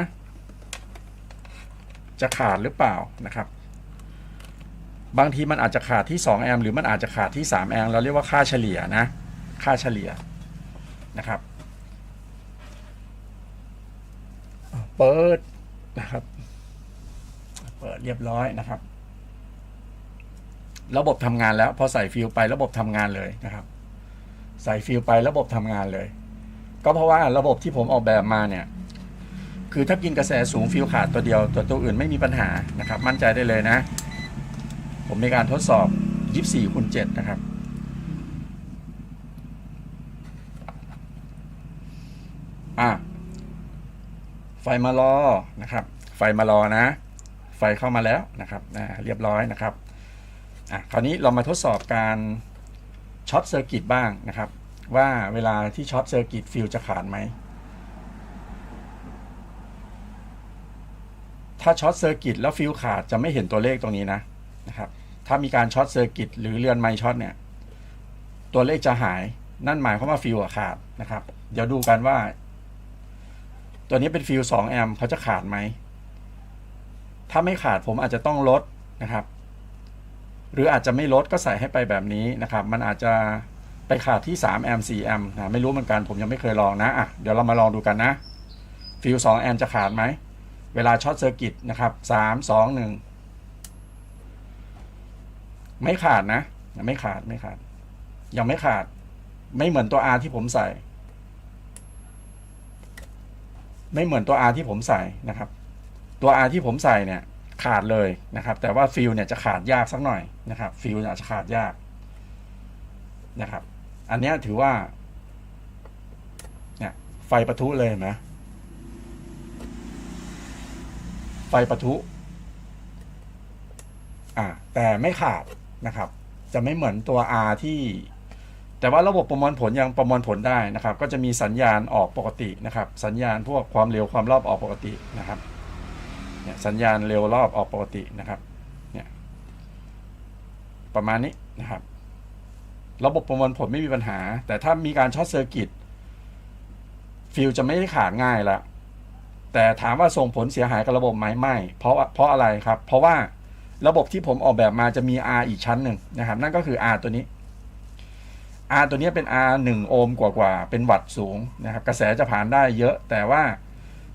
จะขาดหรือเปล่านะครับบางทีมันอาจจะขาดที่2 แอมป์หรือมันอาจจะขาดที่3 แอมป์เราเรียกว่าค่าเฉลี่ยนะค่าเฉลี่ยนะครับเปิดนะครับเปิดเรียบร้อยนะครับระบบทำงานแล้วพอใส่ฟิลไประบบทำงานเลยนะครับใส่ฟิลไประบบทำงานเลยก็เพราะว่าระบบที่ผมออกแบบมาเนี่ยคือถ้ากินกระแสสูงฟิลขาดตัวเดียวตัวอื่นไม่มีปัญหานะครับมั่นใจได้เลยนะผมมีการทดสอบ 24x7 นะครับไฟมารอนะครับไฟมารอนะไฟเข้ามาแล้วนะครับเรียบร้อยนะครับคราวนี้เรามาทดสอบการช็อตเซอร์กิตบ้างนะครับว่าเวลาที่ช็อตเซอร์กิตฟิลจะขาดไหมถ้าช็อตเซอร์กิตแล้วฟิลขาดจะไม่เห็นตัวเลขตรงนี้นะครับถ้ามีการช็อตเซอร์กิตหรือเรือนไมค์ช็อตเนี่ยตัวเลขจะหายนั่นหมายความว่าฟิลขาดนะครับเดี๋ยวดูกันว่าตัวนี้เป็นฟิล2 แอมป์เขาจะขาดไหมถ้าไม่ขาดผมอาจจะต้องลดนะครับหรืออาจจะไม่ลดก็ใส่ให้ไปแบบนี้นะครับมันอาจจะไปขาดที่3 แอมป์4 แอมป์ไม่รู้เหมือนกันผมยังไม่เคยลองนะเดี๋ยวเรามาลองดูกันนะฟิล2 แอมป์จะขาดไหมเวลาช็อตเซอร์กิตนะครับ3 2 1ไม่ขาดนะไม่ขาดยังไม่ขาดไม่เหมือนตัว R ที่ผมใส่ไม่เหมือนตัว R ที่ผมใส่นะครับตัว R ที่ผมใส่เนี่ยขาดเลยนะครับแต่ว่าฟิลเนี่ยจะขาดยากสักหน่อยนะครับฟิลอาจจะขาดยากนะครับอันนี้ถือว่าเนี่ยไฟปะทุเลยนะไฟปะทุแต่ไม่ขาดนะครับจะไม่เหมือนตัว R ที่แต่ว่าระบบประมวลผลยังประมวลผลได้นะครับก็จะมีสัญญาณออกปกตินะครับสัญญาณพวกความเร็วความรอบออกปกตินะครับเนี่ยสัญญาณเร็วรอบออกปกตินะครับเนี่ยประมาณนี้นะครับระบบประมวลผลไม่มีปัญหาแต่ถ้ามีการช็อตเซอร์กิตฟิลจะไม่ได้ขาดง่ายละแต่ถามว่าส่งผลเสียหายกับระบบไหมไม่เพราะอะไรครับเพราะว่าระบบที่ผมออกแบบมาจะมี R อีกชั้นหนึ่งนะครับนั่นก็คือ R ตัวนี้ R ตัวนี้เป็น R 1 โอห์มกว่าเป็นวัตต์สูงนะครับกระแสจะผ่านได้เยอะแต่ว่า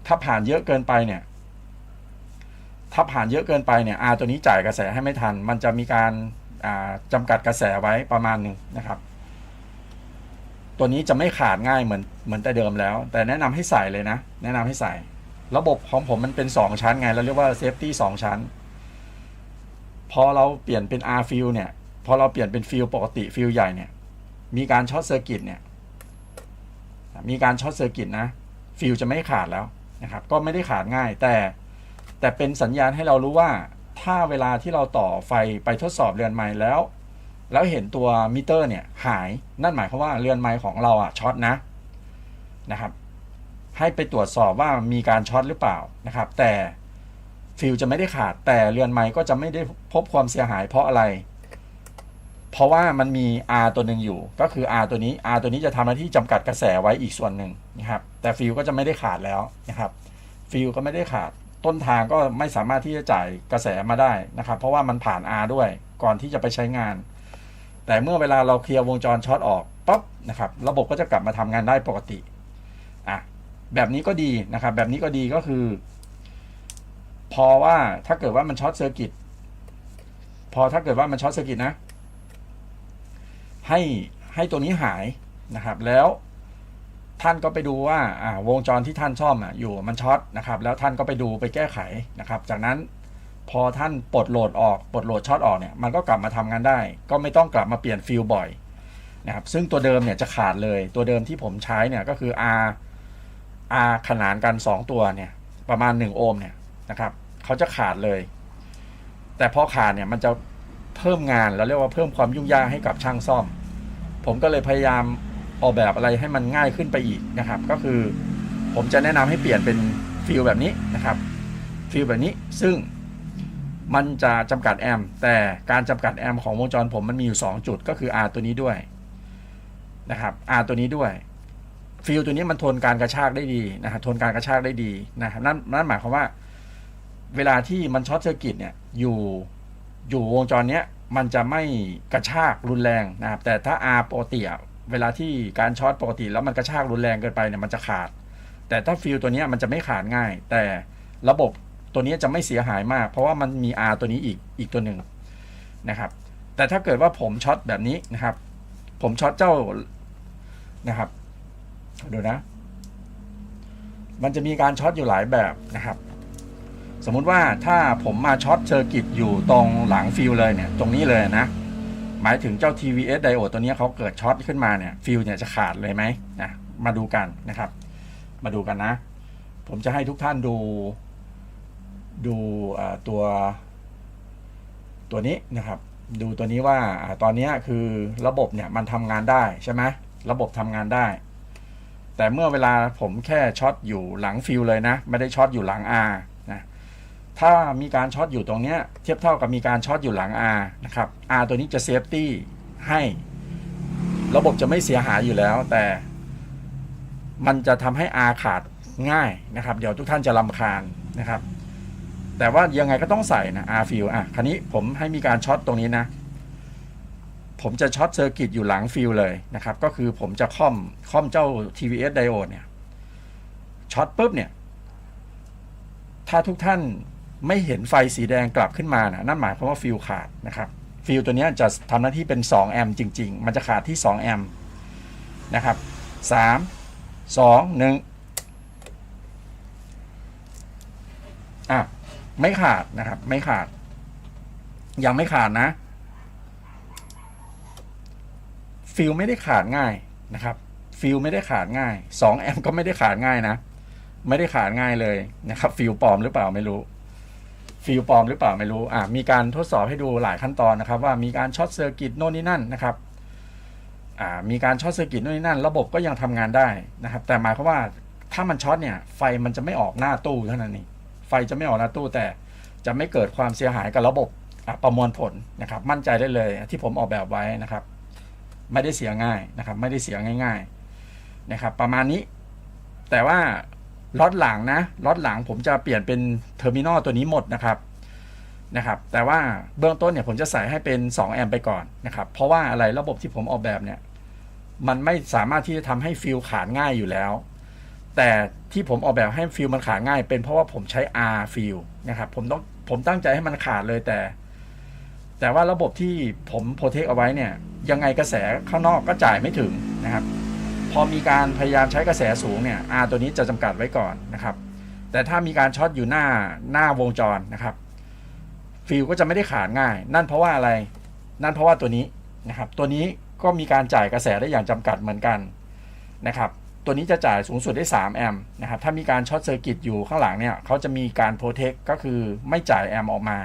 ถ้าผ่านเยอะเกินไปเนี่ย R ตัวนี้จ่ายกระแสให้ไม่ทันมันจะมีการจำกัดกระแสไว้ประมาณหนึ่งนะครับตัวนี้จะไม่ขาดง่ายเหมือนแต่เดิมแล้วแต่แนะนำให้ใส่เลยนะแนะนำให้ใส่ระบบของผมมันเป็น2 ชั้นไงเราเรียกว่าเซฟตี้2 ชั้นพอเราเปลี่ยนเป็น R ฟิลเนี่ยพอเราเปลี่ยนเป็นฟิลปกติฟิลใหญ่เนี่ยมีการช็อตเซอร์กิตเนี่ยมีการช็อตเซอร์กิตนะฟิลจะไม่ขาดแล้วนะครับก็ไม่ได้ขาดง่ายแต่เป็นสัญญาณให้เรารู้ว่าถ้าเวลาที่เราต่อไฟไปทดสอบเรือนไมค์แล้วเห็นตัวมิเตอร์เนี่ยหายนั่นหมายความว่าเรือนไมค์ของเราช็อตนะครับให้ไปตรวจสอบว่ามีการช็อตหรือเปล่านะครับแต่ฟิลจะไม่ได้ขาดแต่เรือนไมค์ก็จะไม่ได้พบความเสียหายเพราะอะไรเพราะว่ามันมี R ตัวหนึ่งอยู่ก็คือ R ตัวนี้จะทำหน้าที่จำกัดกระแสไว้อีกส่วนหนึ่งนะครับแต่ฟิลก็จะไม่ได้ขาดแล้วนะครับฟิลก็ไม่ได้ขาดต้นทางก็ไม่สามารถที่จะจ่ายกระแสมาได้นะครับเพราะว่ามันผ่าน R ด้วยก่อนที่จะไปใช้งาน แต่เมื่อเวลาเราเคลียร์วงจรช็อตออกปั๊บนะครับระบบก็จะกลับมาทำงานได้ปกติแบบนี้ก็ดีนะครับแบบนี้ก็ดีก็คือพอว่าถ้าเกิดว่ามันช็อตเซอร์กิตถ้าเกิดว่ามันช็อตเซอร์กิตนะให้ตัวนี้หายนะครับแล้วท่านก็ไปดูว่าวงจรที่ท่านซ่อมอยู่มันช็อตนะครับแล้วท่านก็ไปดูไปแก้ไขนะครับจากนั้นพอท่านปลดโหลดช็อตออกเนี่ยมันก็กลับมาทำงานได้ก็ไม่ต้องกลับมาเปลี่ยนฟิลบ่อยนะครับซึ่งตัวเดิมเนี่ยจะขาดเลยตัวเดิมที่ผมใช้เนี่ยก็คือ R ขนานกัน2ตัวเนี่ยประมาณ1โอห์มเนี่ยนะครับเขาจะขาดเลยแต่พอขาดเนี่ยมันจะเพิ่มงานแล้วเรียกว่าเพิ่มความยุ่งยากให้กับช่างซ่อมผมก็เลยพยายามออกแบบอะไรให้มันง่ายขึ้นไปอีกนะครับก็คือผมจะแนะนำให้เปลี่ยนเป็นฟิลแบบนี้นะครับฟิลแบบนี้ซึ่งมันจะจำกัดแอมป์แต่การจำกัดแอมป์ของวงจรผมมันมีอยู่2จุดก็คือ R ตัวนี้ด้วยนะครับ R ตัวนี้ด้วยฟิลตัวนี้มันทนการกระชากได้ดีนะครับทนการกระชากได้ดีนะครับนั่นหมายความว่าเวลาที่มันช็อตเซอร์กิตเนี่ยอยู่วงจรเนี้ยมันจะไม่กระชากรุนแรงนะครับแต่ถ้า R ปกติเวลาที่การช็อตปกติแล้วมันกระชากรุนแรงเกินไปเนี่ยมันจะขาดแต่ถ้าฟิลตัวนี้มันจะไม่ขาดง่ายแต่ระบบตัวนี้จะไม่เสียหายมากเพราะว่ามันมี R ตัวนี้อีกตัวหนึ่งนะครับแต่ถ้าเกิดว่าผมช็อตแบบนี้นะครับผมช็อตเจ้านะครับดูนะมันจะมีการช็อตอยู่หลายแบบนะครับสมมุติว่าถ้าผมมาช็อตเซอร์กิตอยู่ตรงหลังฟิลเลยเนี่ยตรงนี้เลยนะหมายถึงเจ้า TVS Diode ตัวนี้เขาเกิดช็อตขึ้นมาเนี่ยฟิลเนี่ยจะขาดเลยไหมนะมาดูกันนะครับมาดูกันนะผมจะให้ทุกท่านดูตัวนี้นะครับดูตัวนี้ว่าตอนนี้คือระบบเนี่ยมันทำงานได้ใช่ไหมระบบทำงานได้แต่เมื่อเวลาผมแค่ช็อตอยู่หลังฟิลเลยนะไม่ได้ช็อตอยู่หลัง R นะถ้ามีการช็อตอยู่ตรงนี้เทียบเท่ากับมีการช็อตอยู่หลัง R นะครับ R ตัวนี้จะเซฟตี้ให้ระบบจะไม่เสียหายอยู่แล้วแต่มันจะทำให้ R ขาดง่ายนะครับเดี๋ยวทุกท่านจะรำคาญนะครับแต่ว่ายังไงก็ต้องใส่นะ R ฟิลคราวนี้ผมให้มีการช็อตตรงนี้นะผมจะช็อตเซอร์กิตอยู่หลังฟิลเลยนะครับก็คือผมจะค่อมเจ้า TVS Diode เนี่ยช็อตปุ๊บเนี่ยถ้าทุกท่านไม่เห็นไฟสีแดงกลับขึ้นมานะนั่นหมายความว่าฟิลขาดนะครับฟิลตัวนี้จะทำหน้าที่เป็น2แอมป์จริงๆมันจะขาดที่2แอมป์นะครับ3 2 1ไม่ขาดนะครับไม่ขาดยังไม่ขาดนะฟิลไม่ได้ขาดง่ายนะครับฟิลไม่ได้ขาดง่าย2แอมป์ก็ไม่ได้ขาดง่ายนะไม่ได้ขาดง่ายเลยนะครับฟิลปลอมหรือเปล่าไม่รู้ฟิลปลอมหรือเปล่าไม่รู้มีการทดสอบให้ดูหลายขั้นตอนนะครับว่ามีการช็อตเซอร์กิตโน่นนี่นั่นนะครับมีการช็อตเซอร์กิตโน่นนี่นั่นระบบก็ยังทำงานได้นะครับแต่หมายความว่าถ้ามันช็อตเนี่ยไฟมันจะไม่ออกหน้าตู้เท่านั้นเองไฟจะไม่ออกหน้าตู้แต่จะไม่เกิดความเสียหายกับระบบประมวลผลนะครับมั่นใจได้เลยที่ผมออกแบบไว้นะครับไม่ได้เสียง่ายนะครับไม่ได้เสียง่ายๆนะครับประมาณนี้แต่ว่าล็อตหลังนะล็อตหลังผมจะเปลี่ยนเป็นเทอร์มินอลตัวนี้หมดนะครับแต่ว่าเบื้องต้นเนี่ยผมจะใส่ให้เป็น2แอมป์ไปก่อนนะครับเพราะว่าอะไรระบบที่ผมออกแบบเนี่ยมันไม่สามารถที่จะทำให้ฟิลขาดง่ายอยู่แล้วแต่ที่ผมออกแบบให้ฟิลมันขาดง่ายเป็นเพราะว่าผมใช้ R ฟิลนะครับผมตั้งใจให้มันขาดเลยแต่ว่าระบบที่ผมโปรเทคเอาไว้เนี่ยยังไงกระแสข้างนอกก็จ่ายไม่ถึงนะครับพอมีการพยายามใช้กระแสสูงเนี่ย R ตัวนี้จะจำกัดไว้ก่อนนะครับแต่ถ้ามีการช็อตอยู่หน้าวงจรนะครับฟิลก็จะไม่ได้ขาดง่ายนั่นเพราะว่าอะไรนั่นเพราะว่าตัวนี้นะครับตัวนี้ก็มีการจ่ายกระแสได้อย่างจำกัดเหมือนกันนะครับตัวนี้จะจ่ายสูงสุดได้3แอมป์นะครับถ้ามีการช็อตเซอร์กิตอยู่ข้างหลังเนี่ยเขาจะมีการโปรเทคก็คือไม่จ่ายแอมป์ออกมา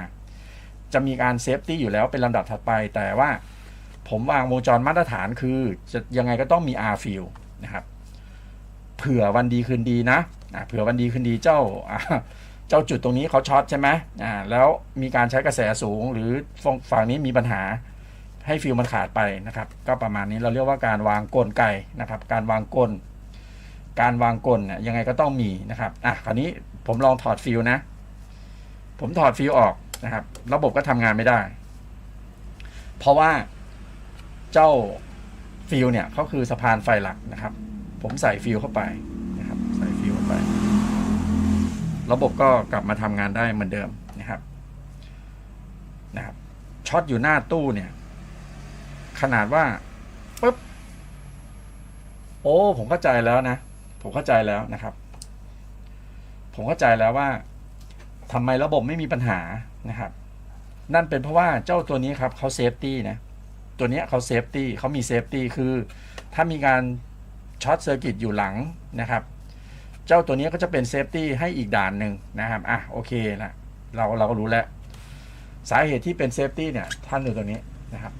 จะมีการเซฟตี้อยู่แล้วเป็นลำดับถัดไปแต่ว่าผมวางวงจรมาตรฐานคือจะยังไงก็ต้องมี R fill นะครับเผื่อวันดีคืนดีนะเผื่อวันดีคืนดีเจ้าจุดตรงนี้เขาช็อตใช่ไหมแล้วมีการใช้กระแสสูงหรือฝั่งนี้มีปัญหาให้ฟิลมันขาดไปนะครับก็ประมาณนี้เราเรียกว่าการวางกลไกนะครับการวางกลเนี่ยยังไงก็ต้องมีนะครับคราวนี้ผมลองถอดฟิลนะผมถอดฟิลออกนะครับระบบก็ทำงานไม่ได้เพราะว่า เจ้าฟิลเนี่ยเขาคือสะพานไฟหลักนะครับผมใส่ฟิลเข้าไปนะครับใส่ฟิลเข้าไประบบก็กลับมาทำงานได้เหมือนเดิมนะครับช็อตอยู่หน้าตู้เนี่ยขนาดว่าปึ๊บโอ้ผมเข้าใจแล้วนะผมเข้าใจแล้วนะครับผมเข้าใจแล้วว่าทำไมระบบไม่มีปัญหานะครับนั่นเป็นเพราะว่าเจ้าตัวนี้ครับเขาเซฟตี้นะตัวนี้เขาเซฟตี้เขามีเซฟตี้คือถ้ามีการช็อตเซอร์กิตอยู่หลังนะครับเจ้าตัวนี้ก็จะเป็นเซฟตี้ให้อีกด่านหนึ่งนะครับโอเคละเราก็รู้แล้วสาเหตุที่เป็นเซฟตี้เนี่ยท่านดูตรงนี้นะครับ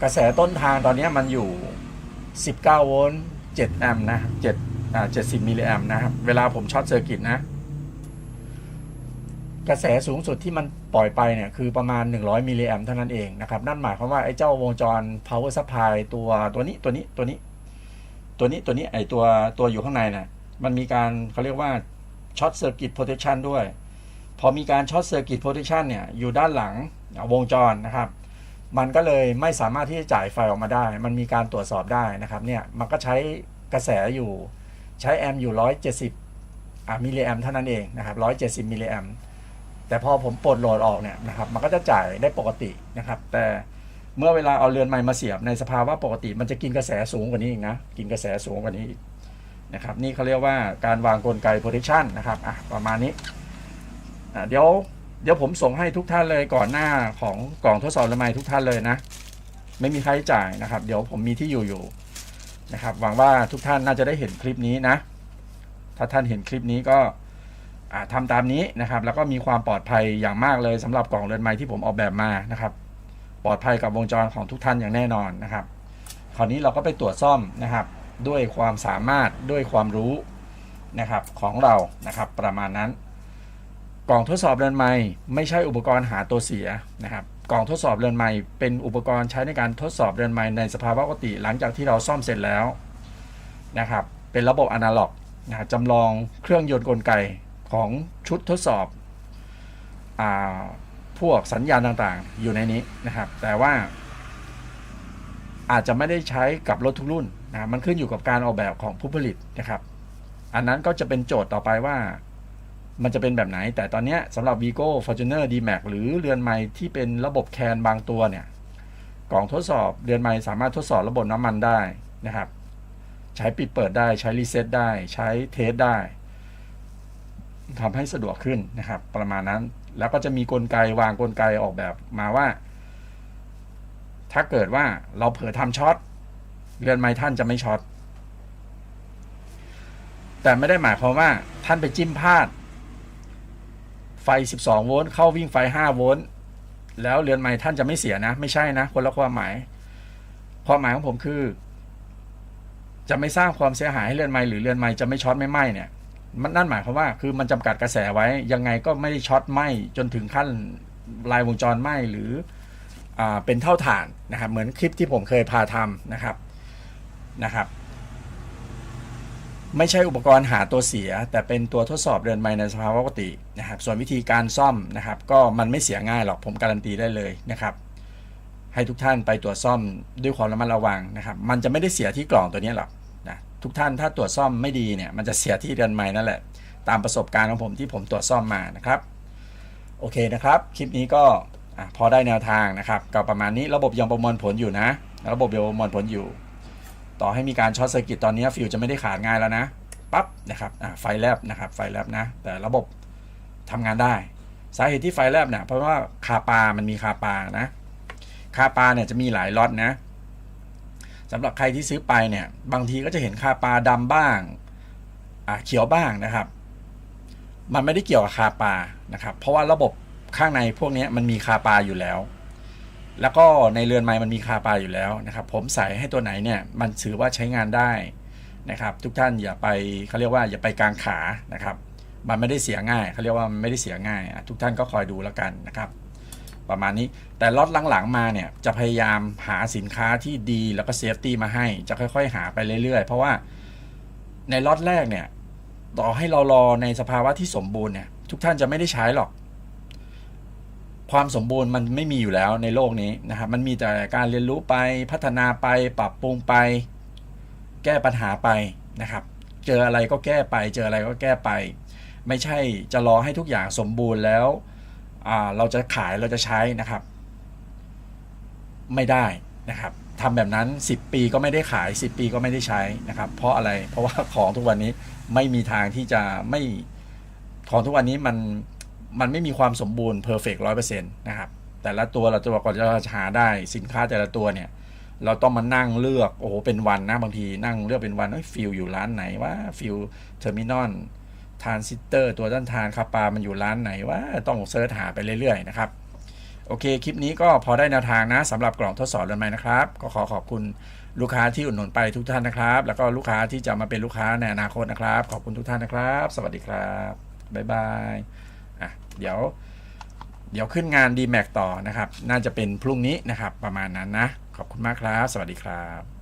กระแสต้นทางตอนนี้มันอยู่19โวลต์7แอมป์นะ70มิลลิแอมป์นะครับเวลาผมช็อตเซอร์กิตนะกระแสสูงสุดที่มันปล่อยไปเนี่ยคือประมาณ100มิลลิแอมป์เท่านั้นเองนะครับนั่นหมายความว่าไอ้เจ้าวงจร power supply ตัวนี้ไอ้ตัวอยู่ข้างในน่ะมันมีการเขาเรียกว่าช็อตเซอร์กิตโปรเทคชันด้วยพอมีการช็อตเซอร์กิตโปรเทคชันเนี่ยอยู่ด้านหลังวงจรนะครับมันก็เลยไม่สามารถที่จะจ่ายไฟออกมาได้มันมีการตรวจสอบได้นะครับเนี่ยมันก็ใช้กระแสอยู่ใช้แอมป์อยู่170มิลลิแอมป์เท่านั้นเองนะครับ170มิลลิแอมป์แต่พอผมปลดโหลดออกเนี่ยนะครับมันก็จะจ่ายได้ปกตินะครับแต่เมื่อเวลาเอาเรือนไมค์มาเสียบในสภาวะปกติมันจะกินกระแสสูงกว่านี้อีกนะกินกระแสสูงกว่านี้อีกนะครับนี่เขาเรียกว่าการวางกลไก protection นะครับประมาณนี้เดี๋ยวผมส่งให้ทุกท่านเลยก่อนหน้าของกล่องทดสอบเรือนไมค์ทุกท่านเลยนะไม่มีค่าใช้จ่ายนะครับเดี๋ยวผมมีที่อยู่นะครับหวังว่าทุกท่านน่าจะได้เห็นคลิปนี้นะถ้าท่านเห็นคลิปนี้ก็ทำตามนี้นะครับแล้วก็มีความปลอดภัยอย่างมากเลยสำหรับกล่องเรือนไมค์ที่ผมออกแบบมานะครับปลอดภัยกับวงจรของทุกท่านอย่างแน่นอนนะครับคราวนี้เราก็ไปตรวจซ่อมนะครับด้วยความสามารถด้วยความรู้นะครับของเรานะครับประมาณนั้นกล่องทดสอบเรือนไมค์ไม่ใช่อุปกรณ์หาตัวเสียนะครับกล่องทดสอบเรือนไมค์เป็นอุปกรณ์ใช้ในการทดสอบเรือนไมค์ในสภาวะปกติหลังจากที่เราซ่อมเสร็จแล้วนะครับเป็นระบบอนาล็อกนะจำลองเครื่องยนต์กลไกของชุดทดสอบพวกสัญญาณต่างๆอยู่ในนี้นะครับแต่ว่าอาจจะไม่ได้ใช้กับรถทุกรุ่นนะมันขึ้นอยู่กับการออกแบบของผู้ผลิตนะครับอันนั้นก็จะเป็นโจทย์ต่อไปว่ามันจะเป็นแบบไหนแต่ตอนนี้สำหรับ Vigo Fortuner D-Max หรือเรือนไมค์ที่เป็นระบบแคนบางตัวเนี่ยกล่องทดสอบเรือนไมค์สามารถทดสอบระบบน้ำมันได้นะครับใช้ปิดเปิดได้ใช้รีเซ็ตได้ใช้เทสได้ทำให้สะดวกขึ้นนะครับประมาณนั้นแล้วก็จะมีกลไกวางกลไกออกแบบมาว่าถ้าเกิดว่าเราเผลอทำช็อตเรือนไมค์ท่านจะไม่ช็อตแต่ไม่ได้หมายความว่าท่านไปจิ้มพลาดไฟ12โวลต์เข้าวิ่งไฟ5โวลต์แล้วเรือนไมค์ท่านจะไม่เสียนะไม่ใช่นะคนละความหมายของผมคือจะไม่สร้างความเสียหายให้เรือนไมค์หรือเรือนไมค์จะไม่ช็อตไม่ไหม้เนี่ยนั่นหมายความว่าคือมันจำกัดกระแสไว้ยังไงก็ไม่ได้ช็อตไหม้จนถึงขั้นลายวงจรไหม้หรือเป็นเท่าฐานนะครับเหมือนคลิปที่ผมเคยพาทำนะครับไม่ใช่อุปกรณ์หาตัวเสียแต่เป็นตัวทดสอบเรือนไมค์ในสภาวะปกตินะครับส่วนวิธีการซ่อมนะครับก็มันไม่เสียง่ายหรอกผมการันตีได้เลยนะครับให้ทุกท่านไปตรวจซ่อมด้วยความระมัดระวังนะครับมันจะไม่ได้เสียที่กล่องตัวนี้หรอกนะทุกท่านถ้าตรวจซ่อมไม่ดีเนี่ยมันจะเสียที่เรือนไมค์นั่นแหละตามประสบการณ์ของผมที่ผมตรวจซ่อมมานะครับโอเคนะครับคลิปนี้ก็พอได้แนวทางนะครับก็ประมาณนี้ระบบยังประมวลผลอยู่นะระบบยังประมวลผลอยู่ต่อให้มีการช็อตเซอร์กิตตอนนี้ฟิวจะไม่ได้ขาดง่ายแล้วนะปั๊บนะครับไฟแลบนะครับไฟแลบนะแต่ระบบทำงานได้สาเหตุที่ไฟแลบเนี่ยเพราะว่าคาปามันมีคาปานะคาปาเนี่ยจะมีหลายล็อตนะสำหรับใครที่ซื้อไปเนี่ยบางทีก็จะเห็นคาปาดำบ้างเขียวบ้างนะครับมันไม่ได้เกี่ยวกับคาปานะครับเพราะว่าระบบข้างในพวกนี้มันมีคาปาอยู่แล้วแล้วก็ในเรือนไมค์มันมีคาปาอยู่แล้วนะครับผมใส่ให้ตัวไหนเนี่ยมันถือว่าใช้งานได้นะครับทุกท่านอย่าไปเขาเรียกว่าอย่าไปกางขานะครับมันไม่ได้เสียง่ายเขาเรียกว่ามันไม่ได้เสียง่ายทุกท่านก็คอยดูแล้วกันนะครับประมาณนี้แต่ล็อตหลังๆมาเนี่ยจะพยายามหาสินค้าที่ดีแล้วก็เซฟตี้มาให้จะค่อยๆหาไปเรื่อยๆเพราะว่าในล็อตแรกเนี่ยต่อให้เรารอในสภาวะที่สมบูรณ์เนี่ยทุกท่านจะไม่ได้ใช้หรอก ความสมบูรณ์มันไม่มีอยู่แล้วในโลกนี้นะครับมันมีแต่การเรียนรู้ไปพัฒนาไปปรับปรุงไปแก้ปัญหาไปนะครับเจออะไรก็แก้ไปเจออะไรก็แก้ไปไม่ใช่จะรอให้ทุกอย่างสมบูรณ์แล้วเราจะขายเราจะใช้นะครับไม่ได้นะครับทำแบบนั้น10 ปีก็ไม่ได้ขาย10 ปีก็ไม่ได้ใช้นะครับเพราะอะไรเพราะว่าของทุกวันนี้ไม่มีทางที่จะไม่ของทุกวันนี้มันไม่มีความสมบูรณ์เพอร์เฟกต์100%นะครับแต่ละตัวเราจะบอกก่อนจะหาได้สินค้าแต่ละตัวเนี่ยเราต้องมานั่งเลือกโอ้โหเป็นวันนะบางทีนั่งเลือกเป็นวันฟิลอยู่ร้านไหนว่าฟิลเทอร์มินอลทรานซิสเตอร์ตัวต้านทานคาปามันอยู่ร้านไหนว่าต้องเซิร์ชหาไปเรื่อยๆนะครับโอเคคลิปนี้ก็พอได้แนวทางนะสำหรับกล่องทดสอบเรือนไม้นะครับก็ขอบคุณลูกค้าที่อุดหนุนไปทุกท่านนะครับแล้วก็ลูกค้าที่จะมาเป็นลูกค้าในอนาคตนะครับขอบคุณทุกท่านนะครับสวัสดีครับบ๊ายบายเดี๋ยวขึ้นงาน DMAX ต่อนะครับน่าจะเป็นพรุ่งนี้นะครับประมาณนั้นนะขอบคุณมากครับสวัสดีครับ